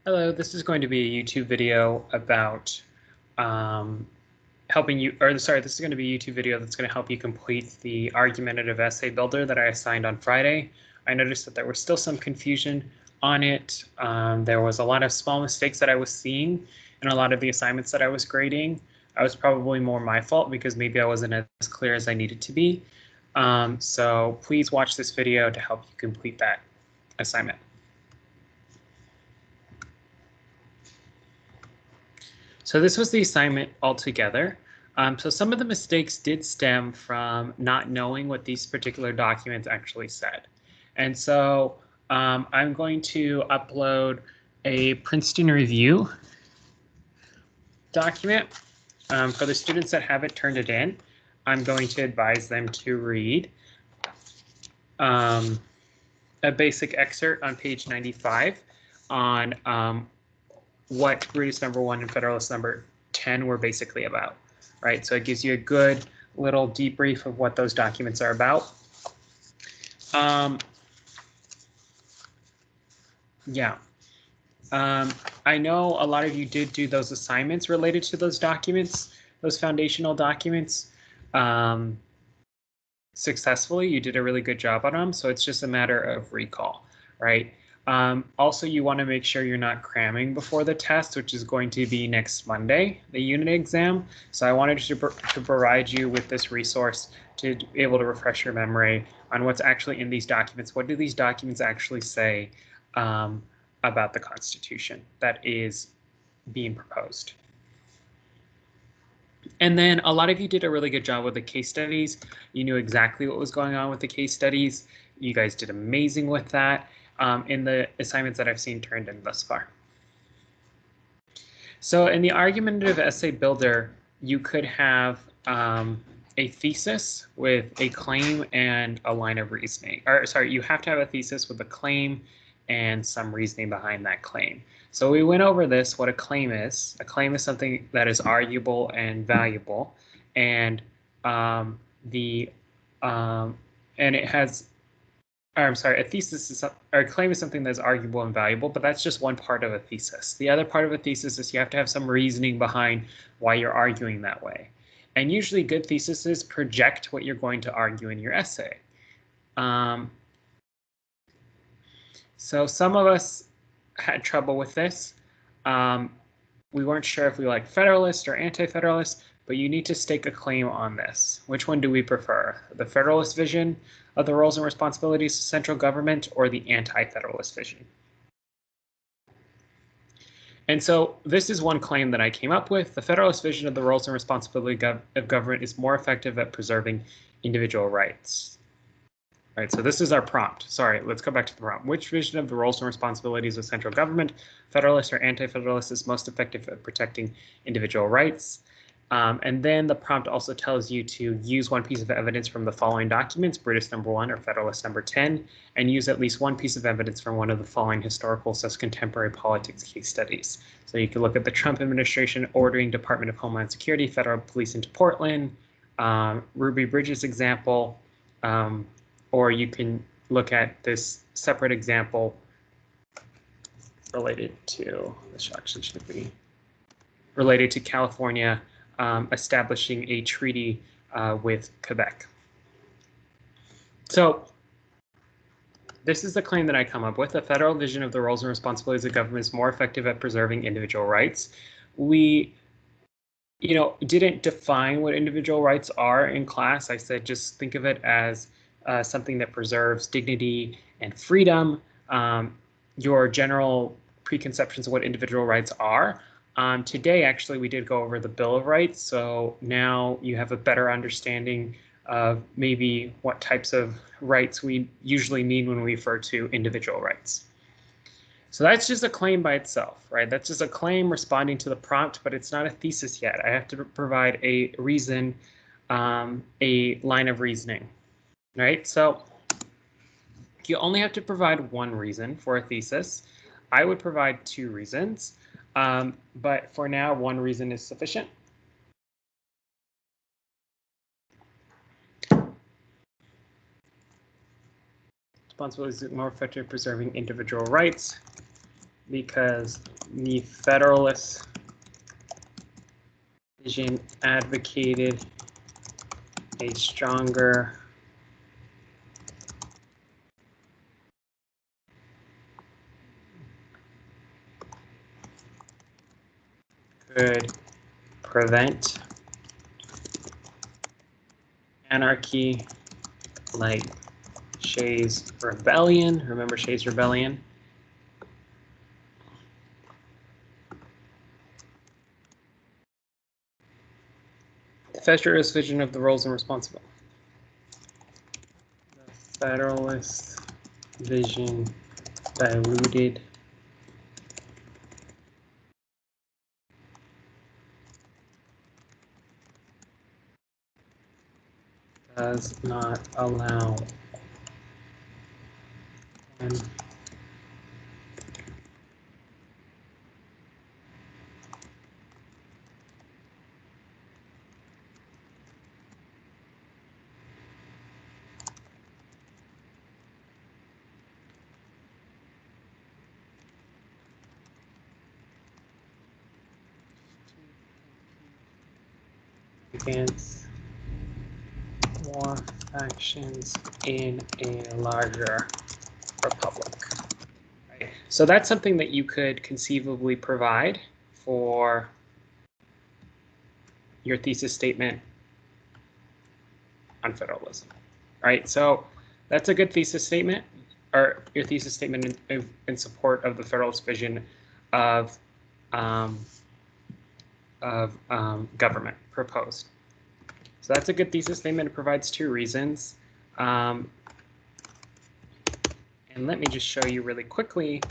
Hello, this is going to be a YouTube video about helping you, or sorry, this is going to be a YouTube video that's going to help you complete the argumentative essay builder that I assigned on Friday. I noticed that there was still some confusion on it. There was a lot of small mistakes that I was seeing in a lot of the assignments that I was grading. I was probably more my fault because maybe I wasn't as clear as I needed to be. So please watch this video to help you complete that assignment. So this was the assignment altogether. So some of the mistakes did stem from not knowing what these particular documents actually said. And so I'm going to upload a Princeton review document for the students that haven't turned it in. I'm going to advise them to read a basic excerpt on page 95 on what Brutus number 1 and Federalist number 10 were basically about, right? So it gives you a good little debrief of what those documents are about. I know a lot of you did do those assignments related to those documents, those foundational documents successfully. You did a really good job on them, so it's just a matter of recall, right? Also, you want to make sure you're not cramming before the test, which is going to be next Monday, the unit exam. So I wanted to provide you with this resource to be able to refresh your memory on what's actually in these documents. What do these documents actually say about the Constitution that is being proposed? And then a lot of you did a really good job with the case studies. You knew exactly what was going on with the case studies. You guys did amazing with that in the assignments that I've seen turned in thus far. So in the argumentative essay builder, you could have a thesis with a claim and a line of reasoning. Or sorry, you have to have a thesis with a claim and some reasoning behind that claim. So we went over this, what a claim is. A claim is something that is arguable and valuable, and it has, or I'm sorry, a thesis is, or a claim is something that's arguable and valuable, but that's just one part of a thesis. The other part of a thesis is you have to have some reasoning behind why you're arguing that way. And usually good theses project what you're going to argue in your essay. So some of us had trouble with this. We weren't sure if we like Federalist or Anti-Federalist, but you need to stake a claim on this. Which one do we prefer? The Federalist vision of the roles and responsibilities of central government, or the Anti-Federalist vision? And so this is one claim that I came up with. The Federalist vision of the roles and responsibility of government is more effective at preserving individual rights. All right, so this is our prompt. Sorry, let's go back to the prompt. Which vision of the roles and responsibilities of central government, Federalist or Anti-Federalist, is most effective at protecting individual rights? And then the prompt also tells you to use one piece of evidence from the following documents, Brutus number 1 or Federalist number 10, and use at least one piece of evidence from one of the following historical / contemporary politics case studies. So you can look at the Trump administration ordering Department of Homeland Security, federal police into Portland, Ruby Bridges example, or you can look at this separate example related to, this actually should be related to California establishing a treaty with Quebec. So this is the claim that I come up with. The federal vision of the roles and responsibilities of government is more effective at preserving individual rights. We didn't define what individual rights are in class. I said just think of it as something that preserves dignity and freedom. Your general preconceptions of what individual rights are. Today, actually, we did go over the Bill of Rights, so now you have a better understanding of maybe what types of rights we usually mean when we refer to individual rights. So that's just a claim by itself, right? That's just a claim responding to the prompt, but it's not a thesis yet. I have to provide a reason, a line of reasoning, right? So you only have to provide one reason for a thesis. I would provide two reasons, but for now, one reason is sufficient. Responsibility is more effective at preserving individual rights. because the Federalist vision advocated a stronger could prevent anarchy like Shays' Rebellion. Remember Shays' Rebellion? The Federalist vision of the roles and responsibilities. The Federalist vision diluted does not allow one against more factions in a larger republic. Right. So that's something that you could conceivably provide for your thesis statement on federalism. Right. So that's a good thesis statement, or your thesis statement in support of the Federalist vision of government proposed. So that's a good thesis statement. It provides two reasons. And let me just show you really quickly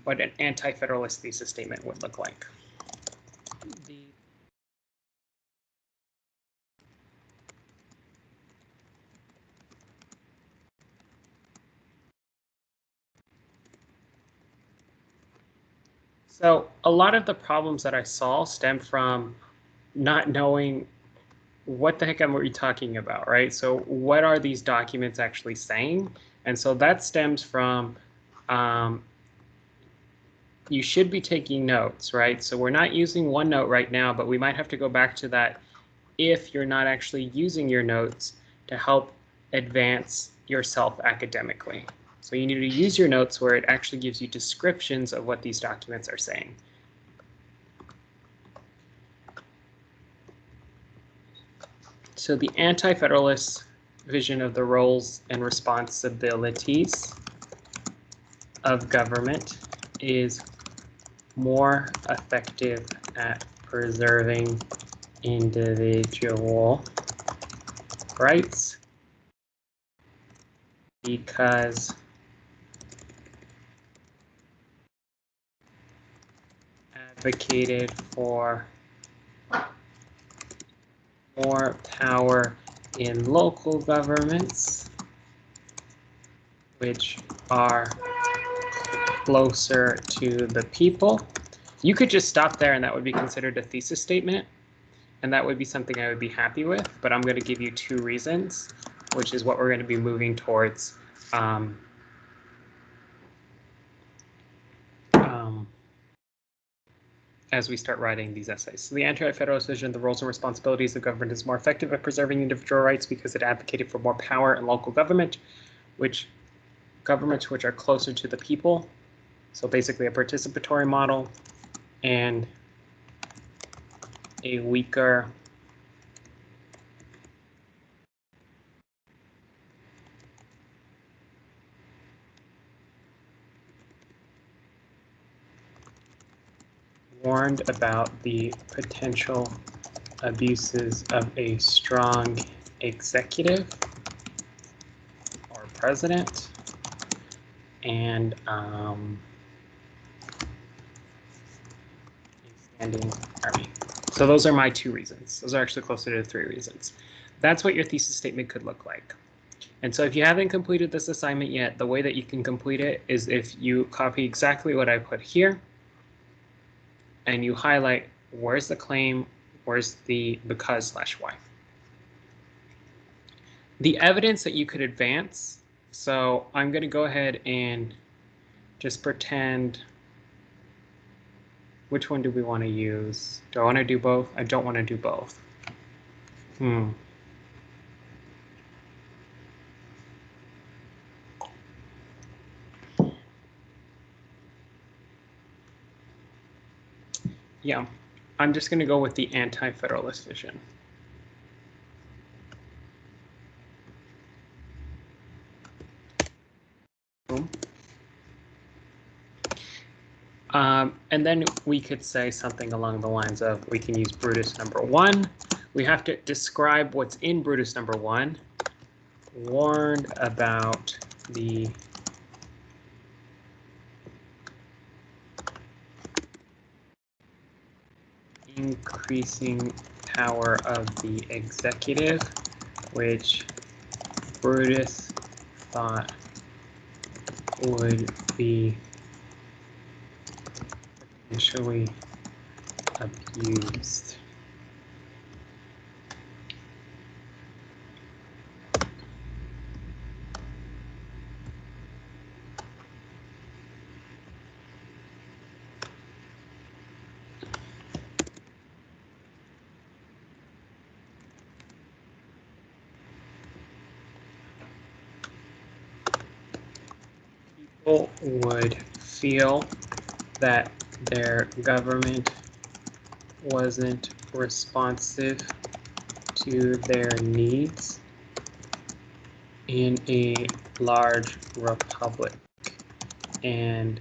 what an anti-federalist thesis statement would look like. So a lot of the problems that I saw stem from not knowing what the heck are we talking about, right? So what are these documents actually saying? And so that stems from you should be taking notes, right? So we're not using OneNote right now, but we might have to go back to that if you're not actually using your notes to help advance yourself academically. So you need to use your notes where it actually gives you descriptions of what these documents are saying. So the anti-federalist vision of the roles and responsibilities of government is more effective at preserving individual rights because advocated for more power in local governments, which are closer to the people. You could just stop there and that would be considered a thesis statement, and that would be something I would be happy with, but I'm going to give you two reasons, which is what we're going to be moving towards as we start writing these essays. So the anti-federalist vision, the roles and responsibilities of government is more effective at preserving individual rights because it advocated for more power in local government, which are closer to the people. So basically a participatory model and a weaker warned about the potential abuses of a strong executive or president and a standing army. So those are my two reasons. Those are actually closer to the three reasons. That's what your thesis statement could look like. And so if you haven't completed this assignment yet, the way that you can complete it is if you copy exactly what I put here and you highlight where's the claim, where's the because/why. The evidence that you could advance, so I'm going to go ahead and just pretend Which one do we want to use? Do I want to do both? I don't want to do both. Yeah, I'm just going to go with the anti-federalist vision. Boom. And then we could say something along the lines of, we can use Brutus number 1. We have to describe what's in Brutus number 1. Warned about the increasing power of the executive, which Brutus thought would be potentially abused. People would feel that their government wasn't responsive to their needs in a large republic, and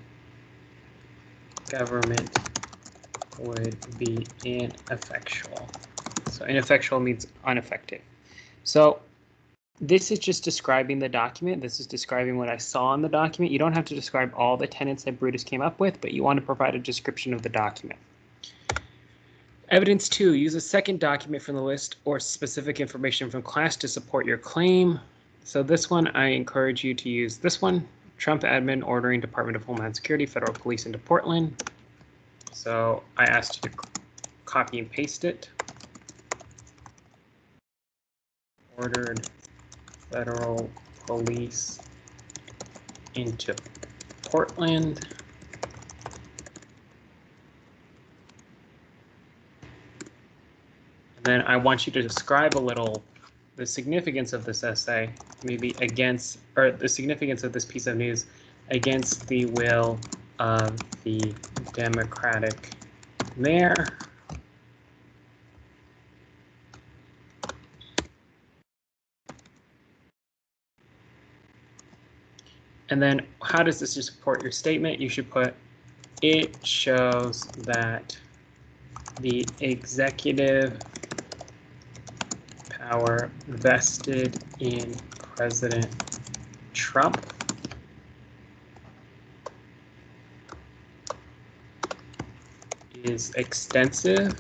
government would be ineffectual. So ineffectual means ineffective. So this is just describing the document. This is describing what I saw in the document. You don't have to describe all the tenets that Brutus came up with, but you want to provide a description of the document. Evidence 2, use a second document from the list or specific information from class to support your claim. So this one, I encourage you to use this one, Trump admin ordering Department of Homeland Security, Federal Police into Portland. So I asked you to copy and paste it. Ordered Federal Police into Portland. And then I want you to describe a little the significance of this essay, maybe against, or the significance of this piece of news against the will of the Democratic mayor. And then how does this support your statement? You should put, it shows that the executive power vested in President Trump is extensive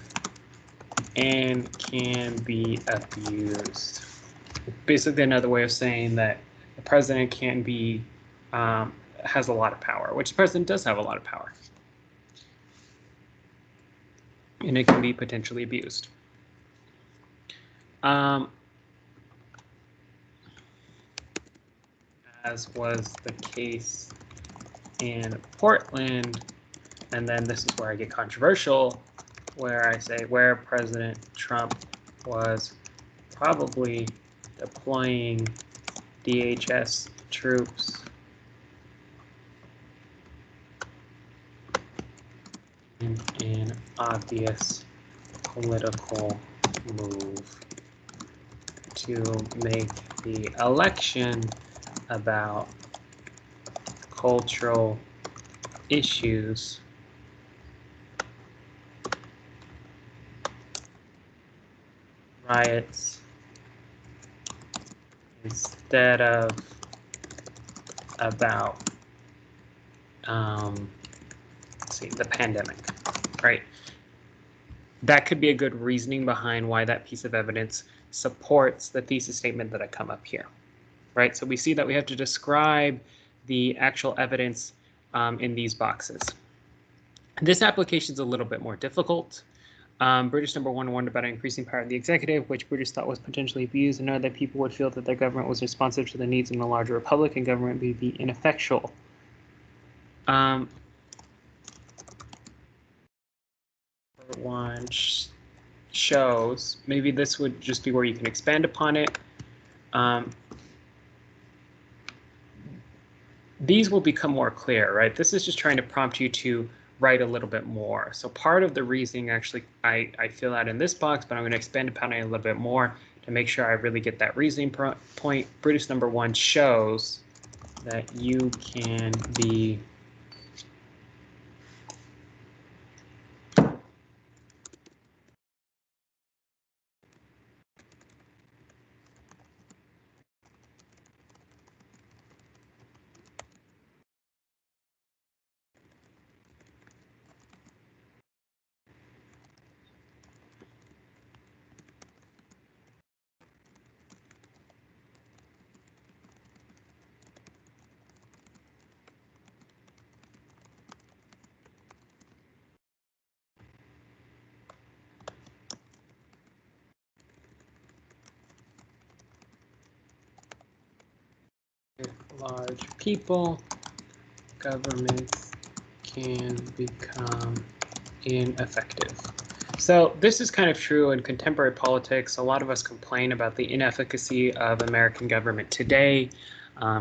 and can be abused. Basically another way of saying that the president can be, has a lot of power, which the president does have a lot of power. And it can be potentially abused. As was the case in Portland, and then this is where I get controversial, where I say where President Trump was probably deploying DHS troops in an obvious political move to make the election about cultural issues riots instead of about let's see, the pandemic, right? That could be a good reasoning behind why that piece of evidence supports the thesis statement that I come up here, right? So we see that we have to describe the actual evidence in these boxes. This application is a little bit more difficult. British number 1 warned about increasing power of the executive, which British thought was potentially abused, and know that people would feel that their government was responsive to the needs in a larger republic and government would be ineffectual. one shows, maybe this would just be where you can expand upon it. These will become more clear, right? This is just trying to prompt you to write a little bit more. So part of the reasoning actually I fill out in this box, but I'm going to expand upon it a little bit more to make sure I really get that reasoning point. Brutus number 1 shows that you can be large people, governments can become ineffective. So this is kind of true in contemporary politics. A lot of us complain about the inefficacy of American government today,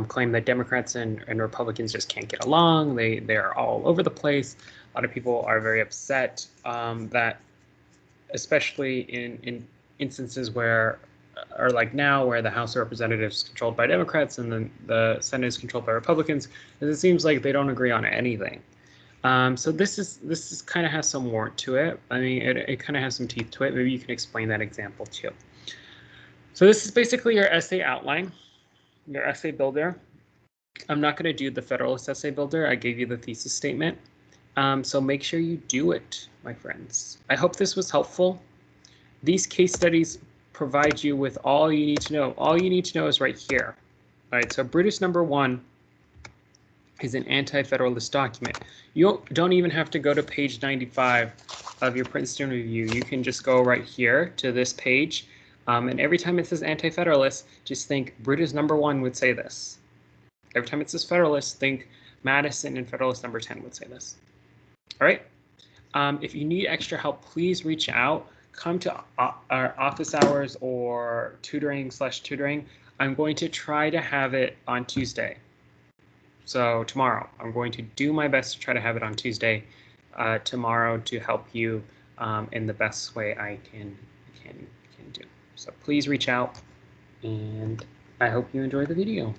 claim that Democrats and Republicans just can't get along. They're all over the place. A lot of people are very upset that, especially in instances where, or like now, where the House of Representatives is controlled by Democrats and then the Senate is controlled by Republicans, because it seems like they don't agree on anything. So this is kind of has some warrant to it. I mean, it kind of has some teeth to it. Maybe you can explain that example too. So this is basically your essay outline, your essay builder. I'm not going to do the Federalist essay builder. I gave you the thesis statement. So make sure you do it, my friends. I hope this was helpful. These case studies provide you with all you need to know. All you need to know is right here. All right, so Brutus number 1 is an anti-federalist document. You don't even have to go to page 95 of your Princeton Review. You can just go right here to this page, and every time it says anti-federalist, just think Brutus number 1 would say this. Every time it says federalist, think Madison and Federalist number 10 would say this. All right. If you need extra help, please reach out. Come to our office hours or tutoring/tutoring. I'm going to try to have it on Tuesday. So tomorrow, I'm going to do my best to try to have it on Tuesday tomorrow to help you in the best way I can do. So please reach out, and I hope you enjoy the video.